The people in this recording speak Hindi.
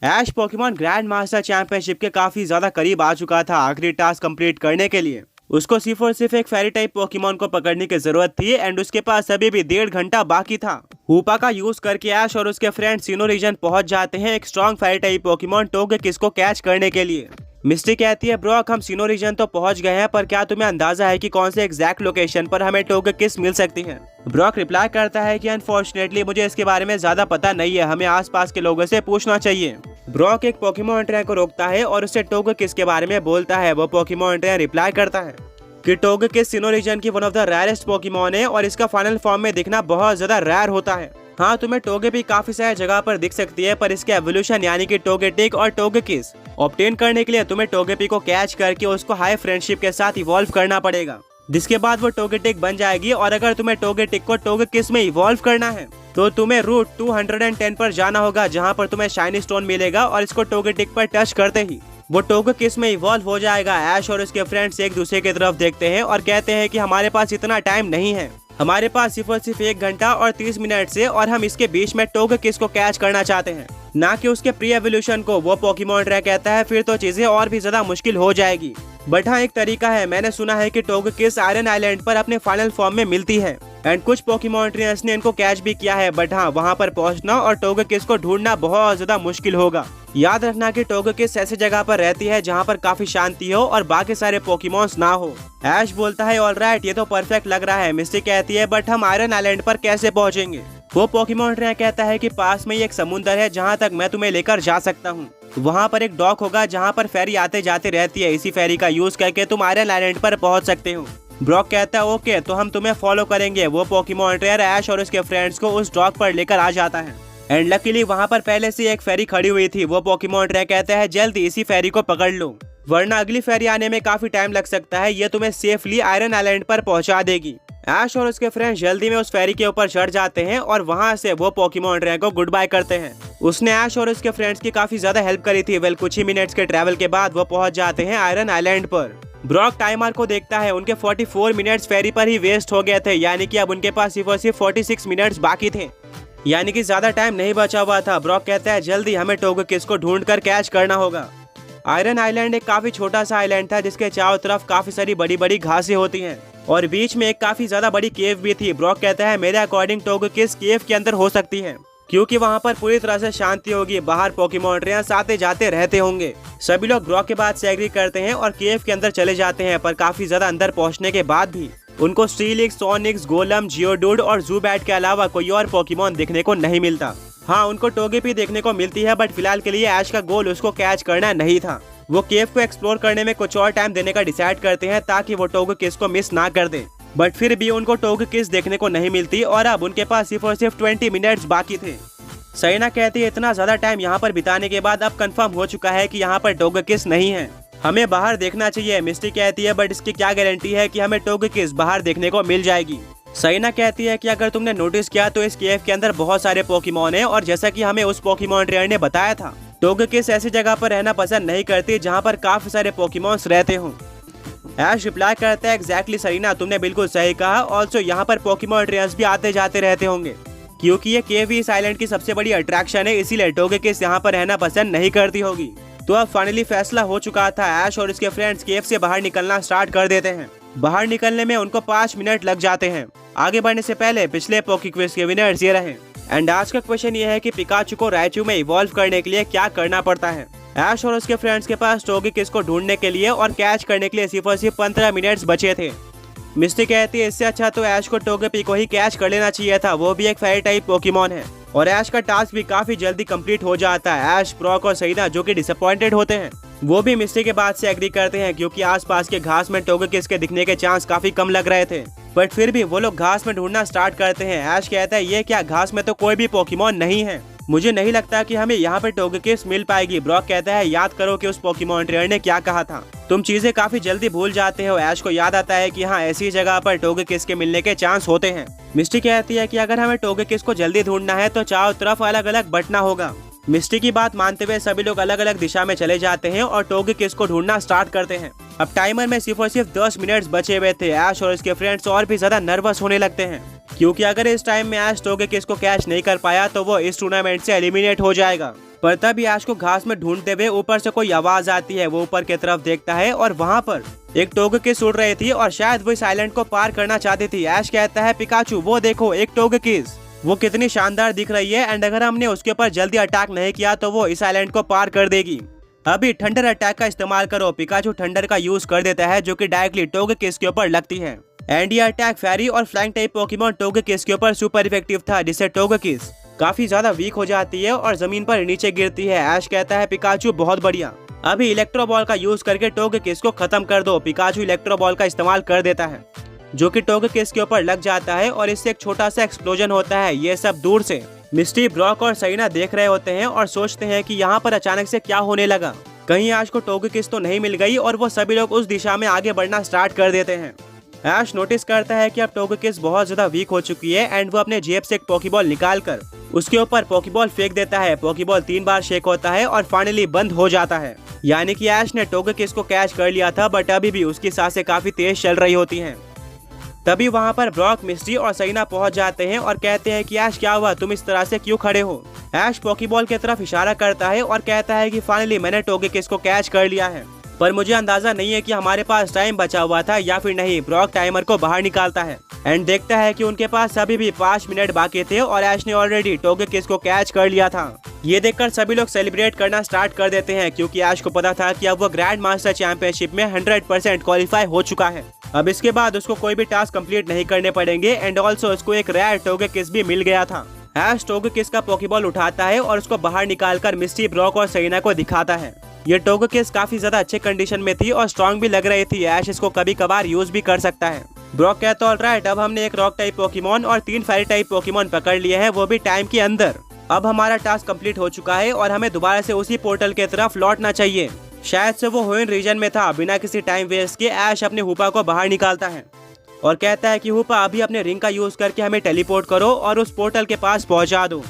ऐश पोकेमॉन ग्रैंड मास्टर चैंपियनशिप के काफी ज्यादा करीब आ चुका था आखिरी टास्क कंप्लीट करने के लिए। उसको सिर्फ और सिर्फ एक फेरी टाइप पोकेमॉन को पकड़ने की जरूरत थी एंड उसके पास अभी भी 1.5 घंटा बाकी था। हूपा का यूज करके ऐश और उसके फ्रेंड सिनो रीजन पहुंच जाते हैं एक स्ट्रॉन्ग फेरी टाइप पोकेमॉन टोगेकिस को कैच करने के लिए। मिस्टी कहती है ब्रॉक हम सिनो रीजन तो पहुंच गए हैं, पर क्या तुम्हें अंदाजा है कि कौन से एग्जैक्ट लोकेशन पर हमें टोगेकिस मिल सकती है। ब्रॉक रिप्लाई करता है कि अनफॉर्चुनेटली मुझे इसके बारे में ज्यादा पता नहीं है, हमें आसपास के लोगों से पूछना चाहिए। ब्रॉक एक पोकेमॉन ट्रेनर को रोकता है और उससे टोगेकिस के बारे में बोलता है। वो पोकेमॉन ट्रेनर रिप्लाई करता है कि टोगेकिस सिनो रीजन की one of the rarest Pokemon है और इसका फाइनल फॉर्म में दिखना बहुत ज्यादा रेयर होता है। हाँ, तुम्हें टोगे भी काफी सारी जगह पर दिख सकती है, पर इसके एवोल्यूशन यानी कि टोगेटिक और टोगेकिस ऑब्टेन करने के लिए तुम्हें टोगेपी को कैच करके उसको हाई फ्रेंडशिप के साथ इवॉल्व करना पड़ेगा, जिसके बाद वो टोगेटिक बन जाएगी। और अगर तुम्हें टोगेटिक को टोगेकिस में इवॉल्व करना है तो तुम्हें रूट 210 पर जाना होगा, जहाँ पर तुम्हें शाइनी स्टोन मिलेगा और इसको टोगेटिक पर टच करते ही वो टोगेकिस में इवॉल्व हो जाएगा। ऐश और उसके फ्रेंड्स एक दूसरे की तरफ देखते हैं और कहते हैं कि हमारे पास इतना टाइम नहीं है, हमारे पास सिर्फ और सिर्फ 1 घंटा और 30 मिनट से, और हम इसके बीच में टोगेकिस को कैच करना चाहते हैं, ना कि उसके प्री एवोल्यूशन को। वो पोकेमॉन ट्रेनर कहता है फिर तो चीजें और भी ज्यादा मुश्किल हो जाएगी। बट हाँ, एक तरीका है, मैंने सुना है कि टोगेकिस आयरन आइलैंड पर अपने फाइनल फॉर्म में मिलती है एंड कुछ पोकेमॉन ट्रेनर्स ने इनको कैच भी किया है। बट हाँ, वहाँ पर पहुँचना और टोगेकिस को ढूंढना बहुत ज्यादा मुश्किल होगा। याद रखना कि टोगेकिस ऐसी जगह पर रहती है जहाँ पर काफी शांति हो और बाकी सारे पोकेमॉन्स ना हो। ऐश बोलता है ऑलराइट, ये तो परफेक्ट लग रहा है। मिस्टी कहती है बट हम आयरन आइलैंड पर कैसे पहुँचेंगे। वो पोकेमॉन ट्रेनर कहता है कि पास में ही एक समुंदर है जहाँ तक मैं तुम्हें लेकर जा सकता हूँ। वहाँ पर एक डॉक होगा जहाँ पर फेरी आते जाते रहती है, इसी फेरी का यूज करके तुम आयरन आइलैंड पर पहुँच सकते हो। ब्रॉक कहता है ओके, तो हम तुम्हें फॉलो करेंगे। वो पोकेमॉन ट्रेनर ऐश और उसके फ्रेंड्स को उस डॉक पर लेकर आ जाता है एंड लकीली वहाँ पर पहले से एक फेरी खड़ी हुई थी। वो पोकेमॉन ट्रेनर कहता है जल्दी इसी फेरी को पकड़ लो, वरना अगली फेरी आने में काफी टाइम लग सकता है, ये तुम्हें सेफली आयरन आइलैंड पर पहुँचा देगी। ऐश और उसके फ्रेंड्स जल्दी में उस फेरी के ऊपर चढ़ जाते हैं और वहाँ से वो पोकेमॉन ट्रेनर को गुड बाय करते हैं। उसने ऐश और उसके फ्रेंड्स की काफी ज्यादा हेल्प करी थी। वेल, कुछ ही मिनट्स के ट्रैवल के बाद वो पहुंच जाते हैं आयरन आइलैंड पर। ब्रॉक टाइमर को देखता है, उनके 44 मिनट्स फेरी पर ही वेस्ट हो गए थे, यानी कि अब उनके पास सिर्फ और सिर्फ 46 मिनट्स बाकी थे, यानी कि ज्यादा टाइम नहीं बचा हुआ था। ब्रॉक कहता है जल्दी हमें टोगेकिस को ढूंढकर कैच करना होगा। आयरन आइलैंड एक काफी छोटा सा आइलैंड था जिसके चारों तरफ काफी सारी बड़ी बड़ी घासें होती हैं और बीच में एक काफी ज्यादा बड़ी केव भी थी। ब्रॉक कहता है मेरे अकॉर्डिंग टोगेकिस केव के अंदर हो सकती है, क्योंकि वहाँ पर पूरी तरह से शांति होगी, बाहर पोकेमॉन ट्रेनर्स आते जाते रहते होंगे। सभी लोग ब्रॉक के बात से एग्री करते हैं और केव के अंदर चले जाते हैं, पर काफी ज्यादा अंदर पहुँचने के बाद भी उनको स्टीलिक्स, सोनिक्स, गोलम, जियोडूड और ज़ूबैट के अलावा कोई और पोकेमॉन देखने को नहीं मिलता। हाँ, उनको टोगेपी देखने को मिलती है, बट फिलहाल के लिए ऐश का गोल उसको कैच करना नहीं था। वो केव को एक्सप्लोर करने में कुछ और टाइम देने का डिसाइड करते हैं ताकि वो टोगेकिस को मिस ना कर दे, बट फिर भी उनको टोगेकिस देखने को नहीं मिलती और अब उनके पास सिर्फ और सिर्फ 20 मिनट्स बाकी थे। सैना कहती है इतना ज्यादा टाइम यहाँ पर बिताने के बाद अब कंफर्म हो चुका है कि यहाँ पर टोगेकिस नहीं है, हमें बाहर देखना चाहिए। मिस्टी कहती है बट इसकी क्या गारंटी है कि हमें टोगेकिस बाहर देखने को मिल जाएगी। सैना कहती है कि अगर तुमने नोटिस किया तो इस केव के अंदर बहुत सारे पोकेमॉन हैं और जैसा कि हमें उस पोकेमॉन ट्रेनर ने बताया था, टोगेकिस ऐसी जगह पर रहना पसंद नहीं करती जहाँ पर काफी सारे पोकेमॉन्स रहते हों। ऐश रिप्लाई करता है एग्जैक्टली सरीना, तुमने बिल्कुल सही कहा। ऑल्सो यहाँ पर पोकेमॉन ट्रेनर्स भी आते जाते रहते होंगे, क्योंकि ये केव ही इस आइलैंड की सबसे बड़ी अट्रैक्शन है, इसीलिए टोगेकिस यहाँ पर रहना पसंद नहीं करती होगी। तो अब फाइनली फैसला हो चुका था। ऐश और उसके फ्रेंड्स केव से बाहर निकलना स्टार्ट कर देते हैं। बाहर निकलने में उनको 5 मिनट लग जाते हैं। आगे बढ़ने से पहले पिछले पोके क्विज के विनर्स ये रहे एंड आज का क्वेश्चन ये है कि पिकाचू को राइचू में इवॉल्व करने के लिए क्या करना पड़ता है। ऐश और उसके फ्रेंड्स के पास टोगेकिस को ढूंढने के लिए और कैच करने के लिए सिर्फ और सिर्फ 15 मिनट्स बचे थे। मिस्टी कहती है इससे अच्छा तो ऐश को टोगेपी को ही कैच कर लेना चाहिए था, वो भी एक फेरी टाइप पोकेमॉन है और ऐश का टास्क भी काफी जल्दी कंप्लीट हो जाता है। ऐश, ब्रॉक और सईदा जो कि डिसअपॉइंटेड होते हैं, वो भी मिस्टी के बात से एग्री करते हैं, क्योंकि आसपास के घास में टोगेकिस के दिखने के चांस काफी कम लग रहे थे, बट फिर भी वो लोग घास में ढूंढना स्टार्ट करते हैं। ऐश कहता है ये क्या, घास में तो कोई भी पोकेमॉन नहीं है, मुझे नहीं लगता कि हमें यहाँ पे टोगेकिस मिल पाएगी। ब्रॉक कहता है याद करो कि उस पोकेमॉन ट्रेनर ने क्या कहा था, तुम चीजें काफी जल्दी भूल जाते हो। ऐश को याद आता है कि हाँ, ऐसी जगह पर टोगेकिस के मिलने के चांस होते हैं। मिस्टी कहती है कि अगर हमें टोगेकिस को जल्दी ढूंढना है तो चारों तरफ अलग अलग बटना होगा। मिस्टी की बात मानते हुए सभी लोग अलग अलग दिशा में चले जाते हैं और टोगेकिस को ढूंढना स्टार्ट करते हैं। अब टाइमर में सिर्फ और सिर्फ 10 मिनट्स बचे हुए थे। ऐश और उसके फ्रेंड्स और भी ज्यादा नर्वस होने लगते हैं, क्योंकि अगर इस टाइम में ऐश टोगेकिस को कैच नहीं कर पाया तो वो इस टूर्नामेंट से एलिमिनेट हो जाएगा। पर तभी ऐश को घास में ढूंढते हुए ऊपर से कोई आवाज आती है। वो ऊपर की तरफ देखता है और वहाँ पर एक टोगेकिस उड़ रही थी और शायद वो इस आइलैंड को पार करना चाहती थी। ऐश कहता है पिकाचू वो देखो एक टोगेकिस, वो कितनी शानदार दिख रही है एंड अगर हमने उसके ऊपर जल्दी अटैक नहीं किया तो वो इस आइलैंड को पार कर देगी। अभी थंडर अटैक का इस्तेमाल करो। पिकाचू थंडर का यूज कर देता है जो कि डायरेक्टली टोगेकिस के ऊपर लगती है एंड ये अटैक फेरी और फ्लाइंग टाइप पोकेमॉन टोगेकिस के ऊपर सुपर इफेक्टिव था, जिससे टोगेकिस काफी ज्यादा वीक हो जाती है और जमीन पर नीचे गिरती है। ऐश कहता है पिकाचू बहुत बढ़िया, अभी इलेक्ट्रो बॉल का यूज करके टोगेकिस को खत्म कर दो। पिकाचू इलेक्ट्रो बॉल का इस्तेमाल कर देता है जो कि टोगेकिस के ऊपर लग जाता है और इससे एक छोटा सा एक्सप्लोजन होता है। ये सब दूर से मिस्टी, ब्रॉक और सरीना देख रहे होते हैं और सोचते हैं कि यहाँ पर अचानक से क्या होने लगा, कहीं ऐश को टोगेकिस तो नहीं मिल गई, और वो सभी लोग उस दिशा में आगे बढ़ना स्टार्ट कर देते हैं। ऐश नोटिस करता है कि अब टोगेकिस बहुत ज्यादा वीक हो चुकी है एंड वो अपने जेब से एक पोकेबॉल निकाल कर उसके ऊपर पोकेबॉल फेंक देता है। पोकेबॉल 3 बार शेक होता है और फाइनली बंद हो जाता है, यानी कि ऐश ने टोगेकिस को कैच कर लिया था, बट अभी भी उसकी सांसें काफी तेज चल रही होती हैं। तभी वहाँ पर ब्रॉक, मिस्टी और सरीना पहुँच जाते हैं और कहते हैं कि ऐश क्या हुआ, तुम इस तरह से क्यों खड़े हो। ऐश पोकेबॉल की तरफ इशारा करता है और कहता है कि फाइनली मैंने टोगेकिस को कैच कर लिया है, पर मुझे अंदाजा नहीं है कि हमारे पास टाइम बचा हुआ था या फिर नहीं। ब्रॉक टाइमर को बाहर निकालता है एंड देखता है कि उनके पास अभी भी 5 मिनट बाकी थे और ऐश ने ऑलरेडी टोगेकिस को कैच कर लिया था। ये देखकर सभी लोग सेलिब्रेट करना स्टार्ट कर देते हैं क्योंकि ऐश को पता था कि अब वो ग्रैंड मास्टर चैंपियनशिप में 100% क्वालिफाई हो चुका है। अब इसके बाद उसको कोई भी टास्क कंप्लीट नहीं करने पड़ेंगे एंड ऑल्सो उसको एक रेयर टोगेकिस भी मिल गया था। ऐश टोगेकिस का पोकेबॉल उठाता है और उसको बाहर निकालकर मिस्टी, ब्रॉक और सरीना को दिखाता है। ये टोगेकिस काफी ज्यादा अच्छे कंडीशन में थी और स्ट्रॉन्ग भी लग रही थी। ऐश इसको कभी कभार यूज भी कर सकता है। ब्रॉक कहता है ऑलराइट, अब हमने एक रॉक टाइप पोकेमॉन और 3 फेरी टाइप पोकेमॉन पकड़ लिए हैं, वो भी टाइम के अंदर। अब हमारा टास्क कंप्लीट हो चुका है और हमें दोबारा से उसी पोर्टल की तरफ लौटना चाहिए। शायद से वो होइन रीजन में था। बिना किसी टाइम वेस्ट के ऐश अपने हुपा को बाहर निकालता है और कहता है कि हुपा अभी अपने रिंग का यूज करके हमें टेलीपोर्ट करो और उस पोर्टल के पास पहुंचा दो।